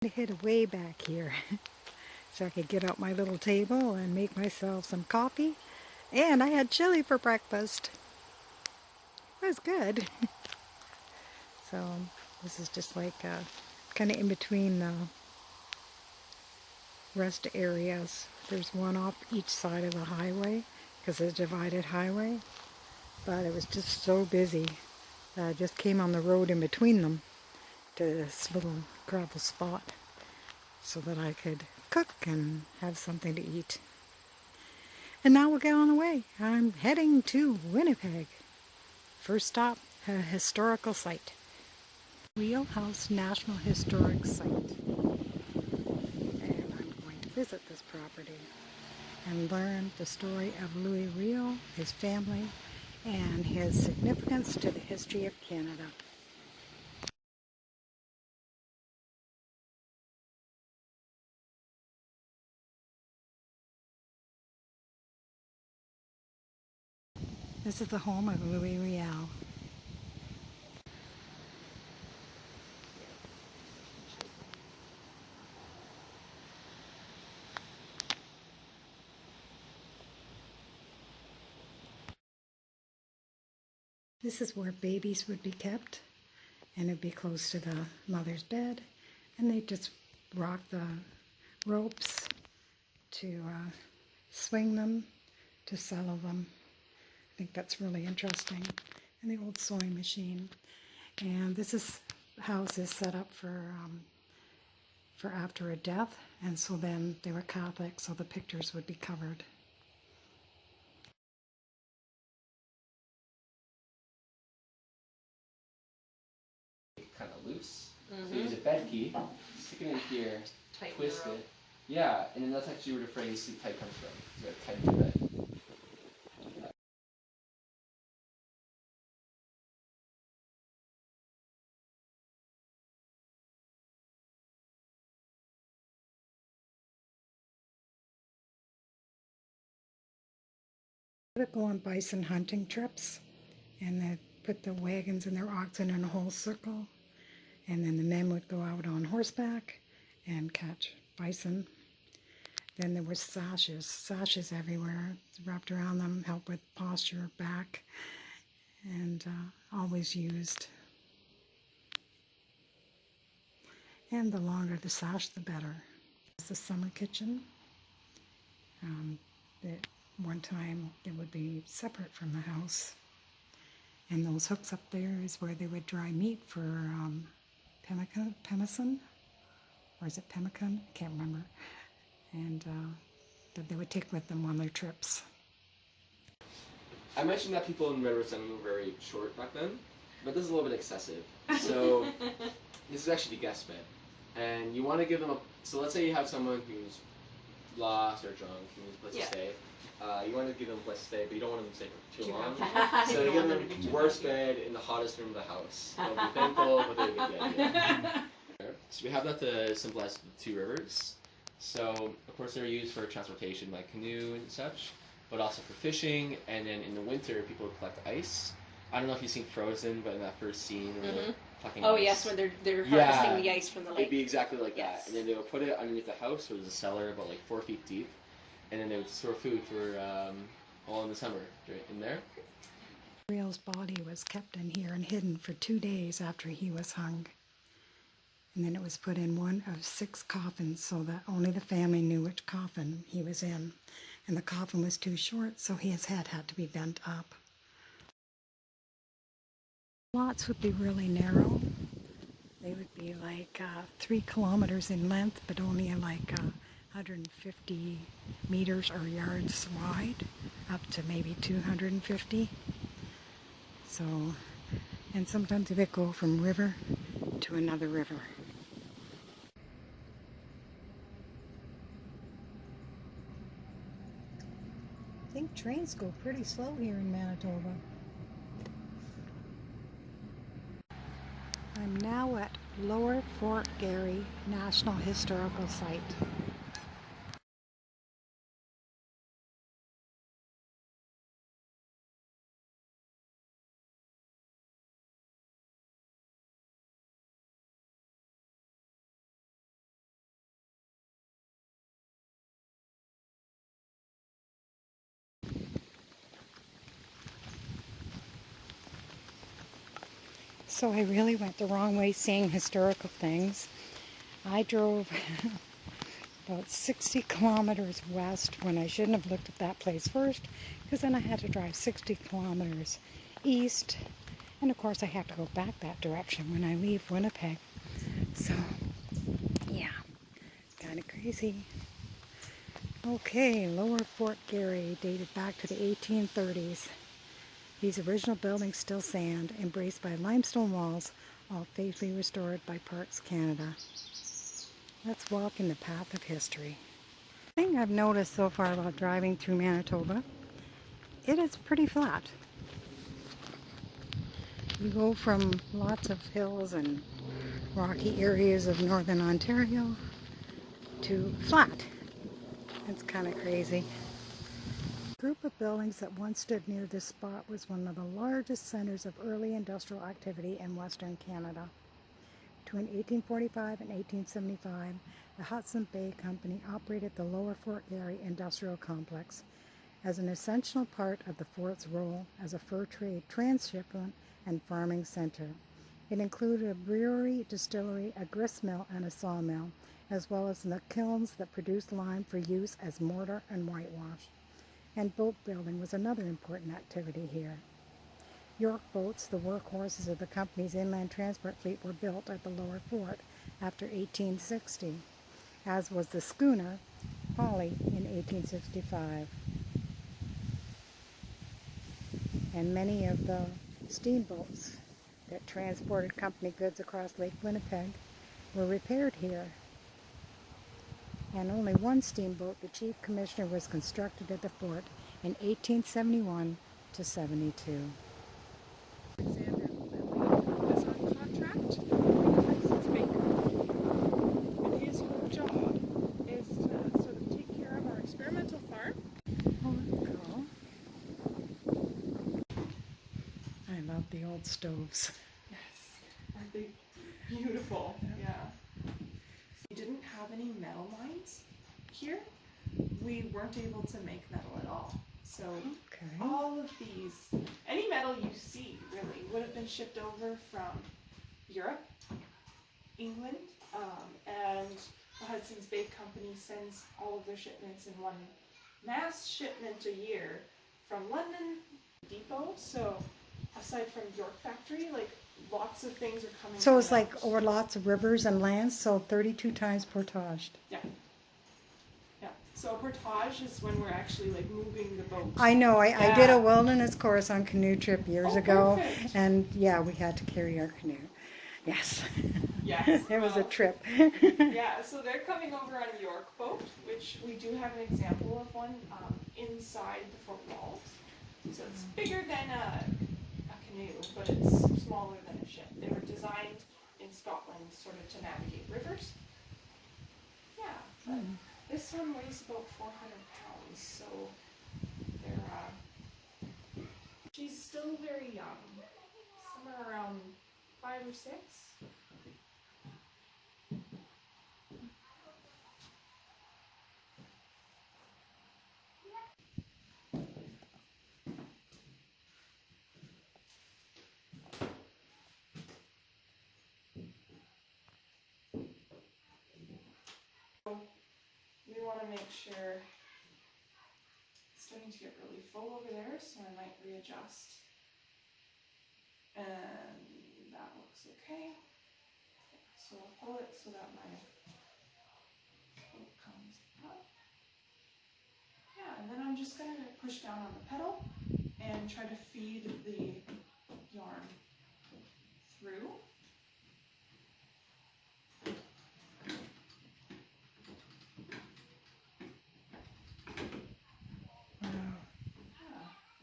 To hit way back here so I could get out my little table and make myself some coffee. And I had chili for breakfast. It was good. So this is just like kind of in between the rest areas. There's one off each side of the highway because it's a divided highway. But it was just so busy that I just came on the road in between them to this little gravel spot so that I could cook and have something to eat. And now we'll get on the way. I'm heading to Winnipeg. First stop, a historical site. Wheelhouse National Historic Site. And I'm going to visit this property and learn the story of Louis Riel, his family, and his significance to the history of Canada. This is the home of Louis Riel. This is where babies would be kept, and it'd be close to the mother's bed, and they just rock the ropes to swing them, to settle them. I think that's really interesting. And the old sewing machine. And house is set up for after a death, and so then they were Catholic, so the pictures would be covered. Kind of loose. So use a bed key, stick it in here, twist it. Yeah, and then that's actually where the phrase "sleep tight" comes from. You gotta tighten your bed. They would go on bison hunting trips, and they'd put the wagons and their oxen in a whole circle, and then the men would go out on horseback and catch bison. Then there were sashes everywhere wrapped around them, help with posture, back, and always used. And the longer the sash, the better. It's the summer kitchen. At one time, it would be separate from the house. And those hooks up there is where they would dry meat for pemmican, or is it pemmican? I can't remember. And that they would take with them on their trips. I mentioned that people in Red River Center were very short back then, but this is a little bit excessive. So this is actually the guest bed, and you want to give them a. So let's say you have someone who's lost or drunk who needs a place to stay. You want to give them a place to stay, but you don't want them to stay for too long. So you give them the worst bed in the hottest room of the house. They'll be thankful, but they'll get the idea. So we have that to symbolize the two rivers. So of course they're used for transportation like canoe and such, but also for fishing. And then in the winter, people would collect ice. I don't know if you've seen Frozen, but in that first scene where they're collecting ice. Yes, when they're harvesting the ice from the lake. It'd be exactly like that. And then they would put it underneath the house, so there's a cellar about like 4 feet deep. And then they would store food for all in the summer right in there. Riel's body was kept in here and hidden for 2 days after he was hung. And then it was put in one of 6 coffins so that only the family knew which coffin he was in. And the coffin was too short, so his head had to be bent up. Lots would be really narrow. They would be like 3 kilometers in length, but only like 150 meters or yards wide, up to maybe 250. So, and sometimes they would go from river to another river. I think trains go pretty slow here in Manitoba. I'm now at Lower Fort Garry National Historical Site. So I really went the wrong way seeing historical things. I drove about 60 kilometers west when I shouldn't have looked at that place first, because then I had to drive 60 kilometers east, and of course I have to go back that direction when I leave Winnipeg. So yeah, kind of crazy. Okay, Lower Fort Garry dated back to the 1830s. These original buildings still stand, embraced by limestone walls, all faithfully restored by Parks Canada. Let's walk in the path of history. The thing I've noticed so far while driving through Manitoba, it is pretty flat. You go from lots of hills and rocky areas of northern Ontario to flat. It's kind of crazy. The group of buildings that once stood near this spot was one of the largest centers of early industrial activity in Western Canada. Between 1845 and 1875, the Hudson Bay Company operated the Lower Fort Garry Industrial Complex as an essential part of the fort's role as a fur trade, transshipment, and farming center. It included a brewery, distillery, a grist mill, and a sawmill, as well as the kilns that produced lime for use as mortar and whitewash. And boat building was another important activity here. York boats, the workhorses of the company's inland transport fleet, were built at the Lower Fort after 1860, as was the schooner Holly in 1865. And many of the steamboats that transported company goods across Lake Winnipeg were repaired here. And only one steamboat, the Chief Commissioner, was constructed at the fort in 1871 to 72. Alexander was on contract with Hudson's Bay Company, and his whole job is to sort of take care of our experimental farm. Oh, that's cool. I love the old stoves. Yes, aren't they beautiful? Yeah. We didn't have any metal mines here. We weren't able to make metal at all. So Okay. all of these, any metal you see really would have been shipped over from Europe, England, and the Hudson's Bay Company sends all of their shipments in one mass shipment a year from London depot. So aside from York factory, like lots of things are coming. So it's from like that. over lots of rivers and lands, so 32 times portaged. Yeah. Yeah. So a portage is when we're actually like moving the boat. I know, I did Yeah. a wilderness course on canoe trip years Oh, ago, perfect. and yeah, we had to carry our canoe. Yes. Yes. It was a well, trip. Yeah, so they're coming over on a York boat, which we do have an example of one inside the fort walls. So it's bigger than a canoe, but it's smaller than a ship. They were designed in Scotland sort of to navigate rivers. Yeah, but this one weighs about 400 pounds, so they're, she's still very young, somewhere around 5 or 6. We want to make sure it's starting to get really full over there, so I might readjust. And that looks okay. So I'll pull it so that my boat comes up. Yeah, and then I'm just going to push down on the pedal and try to feed the yarn through.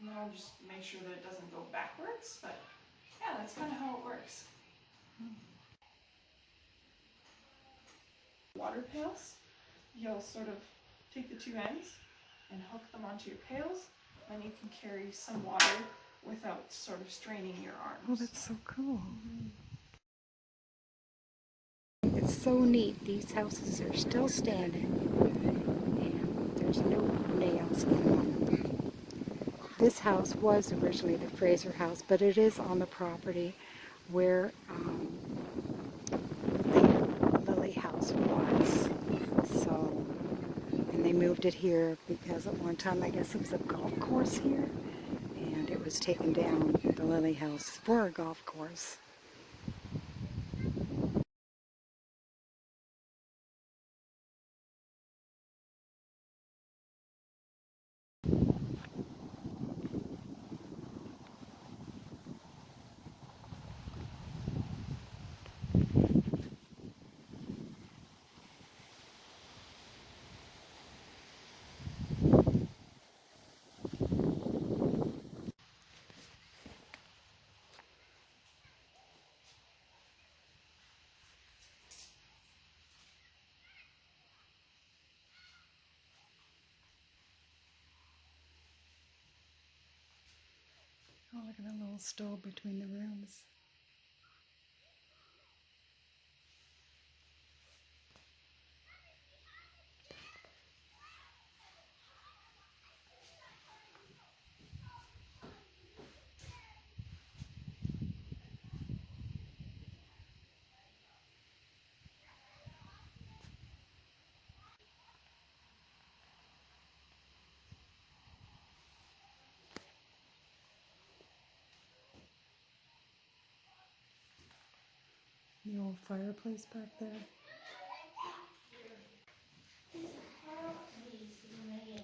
And then I'll just make sure that it doesn't go backwards, but yeah, that's kind of how it works. Water pails, you'll sort of take the two ends and hook them onto your pails, and you can carry some water without sort of straining your arms. Oh, that's so cool. It's so neat. These houses are still standing, and there's no nails in them. This house was originally the Fraser house, but it is on the property where the Lily House was. So, and they moved it here because at one time I guess it was a golf course here, and it was taken down, the Lily House, for a golf course. Oh, look at that little stove between the rooms. The old fireplace back there.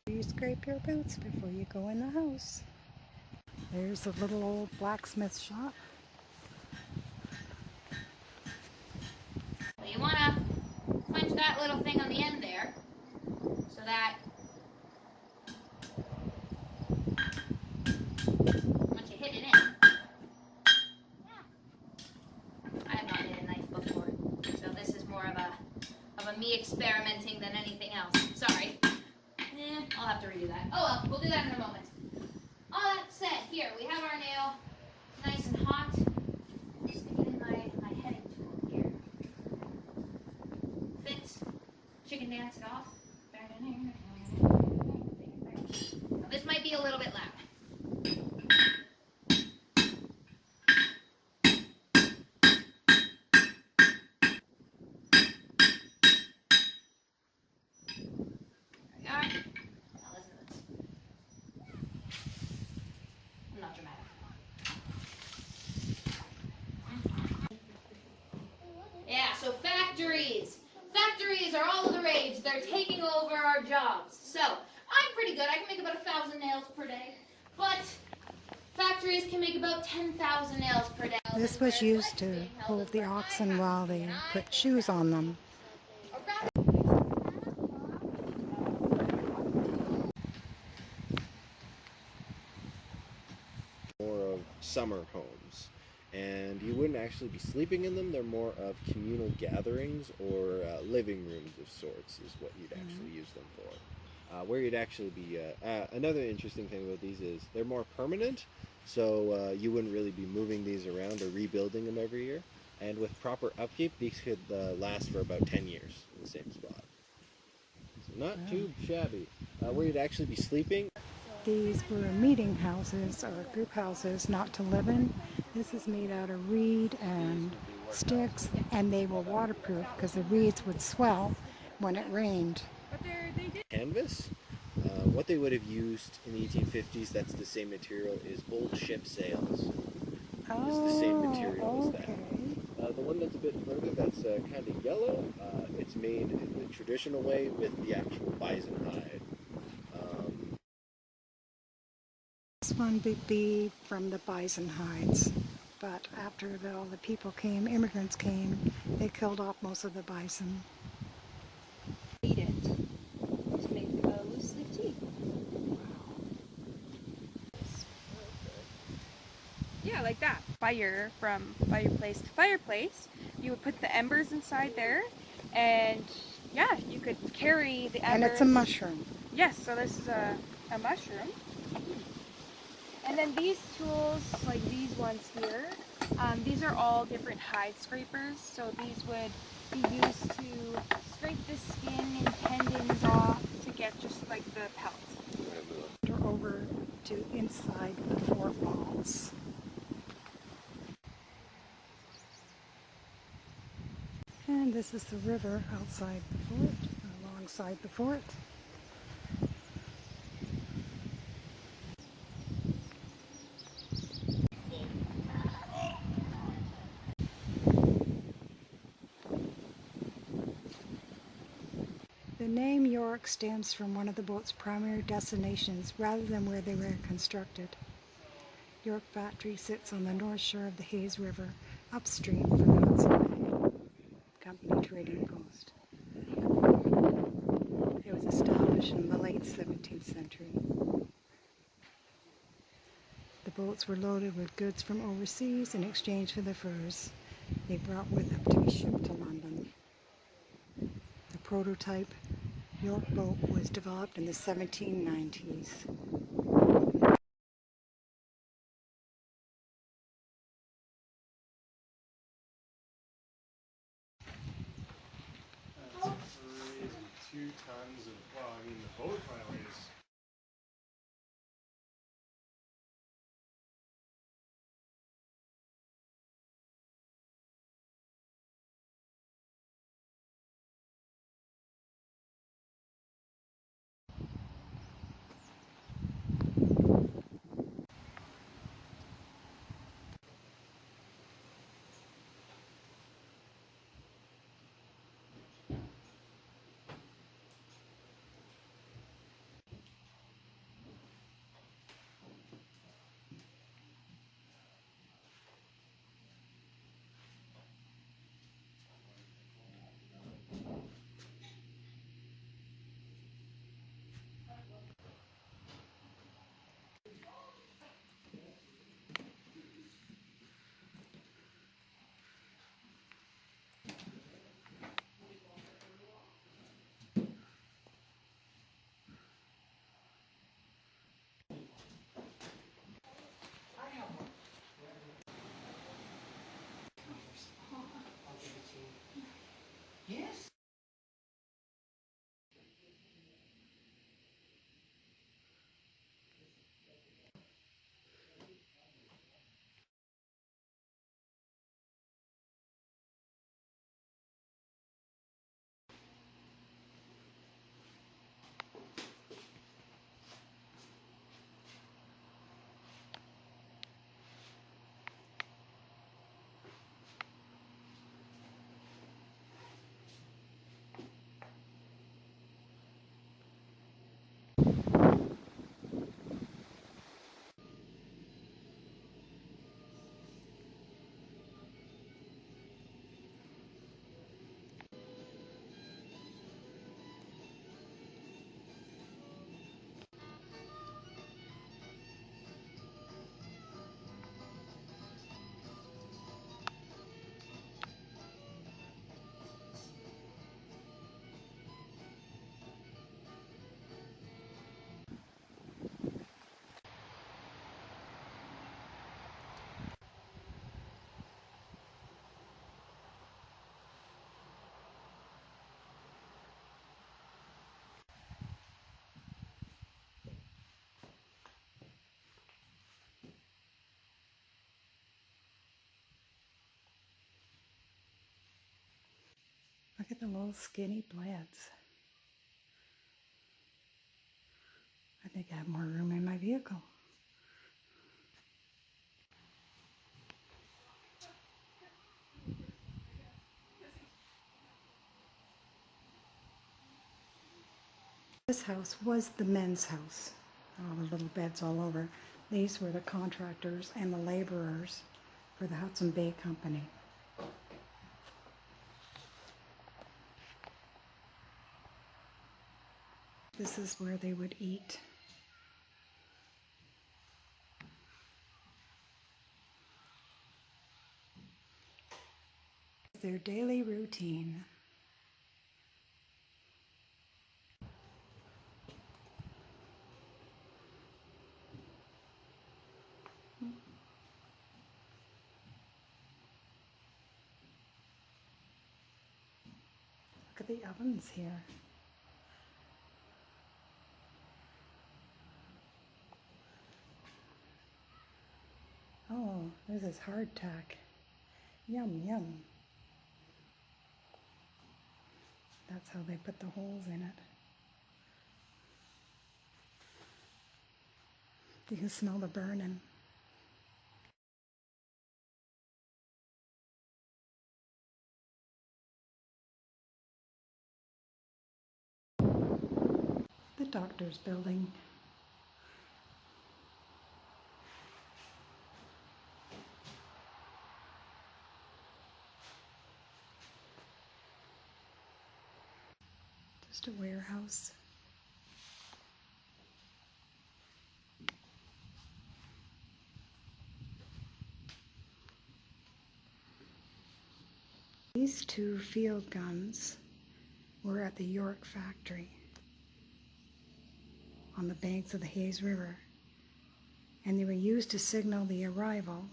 You scrape your boots before you go in the house. There's a little old blacksmith shop. Well, you want to punch that little thing on the end there so that once you hit it in, I have not hit a knife before, so this is more of a me experimenting than anything else. Sorry. I'll have to redo that. Oh well, we'll do that in a moment. All that said, here we have our nail, nice and hot. Stick it in my heading tool here. Fits. Chicken dance it off. Now, this might be a little bit loud. There we are. Now listen to this. I'm not dramatic. Yeah, so factories. Factories are all the rage. They're taking over our jobs. So, I'm pretty good. I can make about 1,000 nails per day. But factories can make about 10,000 nails per day. This was used to hold the oxen while they put shoes on them. More of summer homes, and you wouldn't actually be sleeping in them. They're more of communal gatherings or living rooms of sorts is what you'd actually use them for. Where you'd actually be another interesting thing about these is they're more permanent, so you wouldn't really be moving these around or rebuilding them every year, and with proper upkeep these could last for about 10 years in the same spot. So not too shabby. Where you'd actually be sleeping, These were meeting houses or group houses, not to live in. This is made out of reed and sticks, and they were waterproof because the reeds would swell when it rained. canvas. What they would have used in the 1850s, that's the same material, is old ship sails. It's the same material as that. The one that's a bit further, that's kind of yellow, it's made in the traditional way with the actual bison hide. This one would be from the bison hides, but after all the people came, immigrants came, they killed off most of the bison. Eat it to make loose leaf tea. Yeah, like that. Fire from fireplace to fireplace. You would put the embers inside there, and yeah, you could carry the embers. And it's a mushroom. Yes, so this is a mushroom. And then these tools, like these ones here, these are all different hide scrapers. So these would be used to scrape the skin and tendons off to get just like the pelt. Over to inside the four walls. this is the river outside the fort, alongside the fort. The name York stems from one of the boat's primary destinations rather than where they were constructed. York Factory sits on the north shore of the Hayes River, upstream from Hudson Bay Company Trading Post. It was established in the late 17th century. The boats were loaded with goods from overseas in exchange for the furs they brought with them to be shipped to London. The prototype York boat was developed in the 1790s. Raising 2 tons of, well, I mean, the boat probably weighs. Look at the little skinny blades. I think I have more room in my vehicle. This house was the men's house. All the little beds all over. These were the contractors and the laborers for the Hudson Bay Company. This is where they would eat. Their daily routine. Look at the ovens here. Oh, this is hardtack. Yum, yum. That's how they put the holes in it. You can smell the burning. The doctor's building. Just a warehouse. These two field guns were at the York factory on the banks of the Hayes River, and they were used to signal the arrival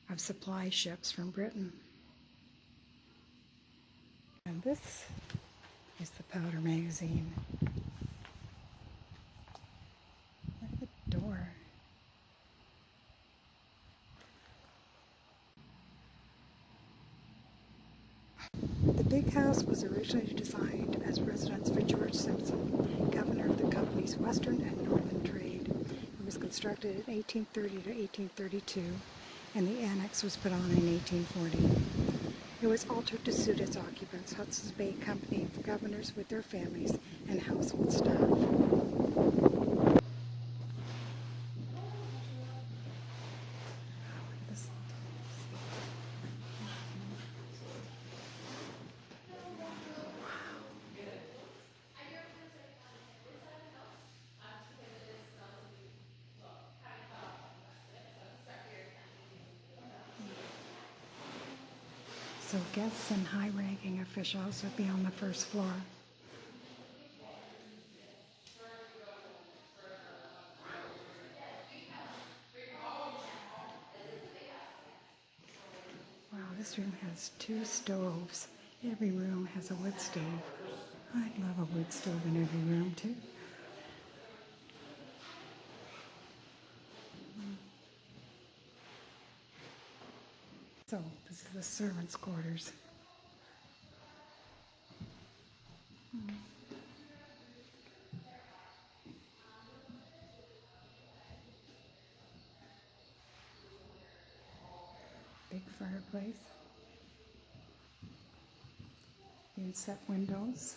of supply ships from Britain. And this is the powder magazine. Look at the door. The big house was originally designed as residence for George Simpson, governor of the company's western and northern trade. It was constructed in 1830 to 1832, and the annex was put on in 1840. It was altered to suit its occupants, Hudson's Bay Company of governors with their families and household staff. So guests and high-ranking officials would be on the first floor. Wow, this room has 2 stoves. Every room has a wood stove. I'd love a wood stove in every room too. So, this is the servants' quarters. Big fireplace. Inset windows.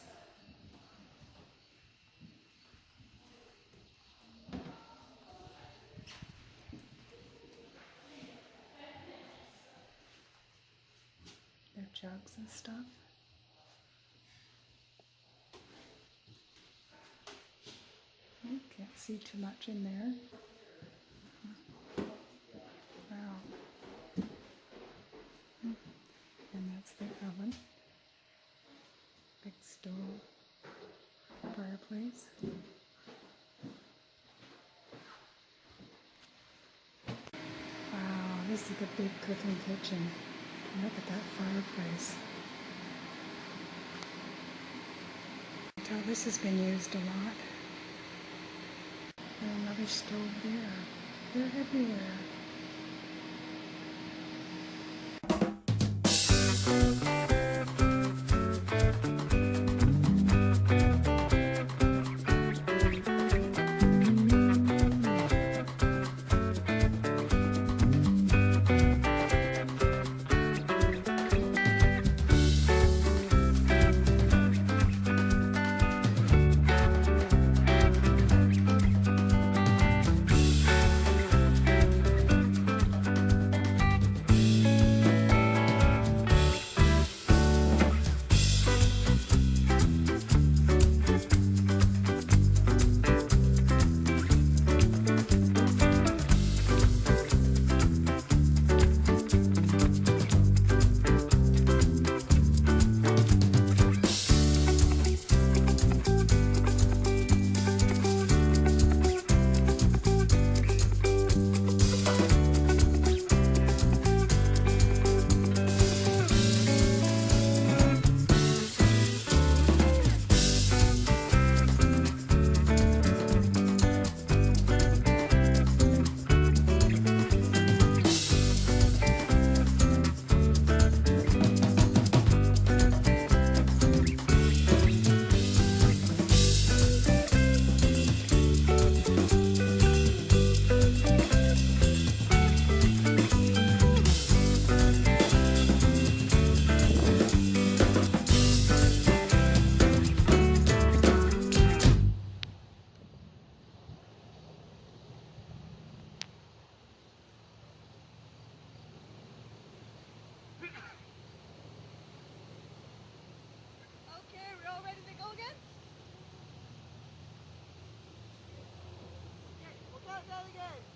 Their jugs and stuff. Can't see too much in there. Wow. And that's the oven. Big stove. Fireplace. Wow, this is the big cooking kitchen. Look at that fireplace. So this has been used a lot. And another stove there. They're everywhere. really good.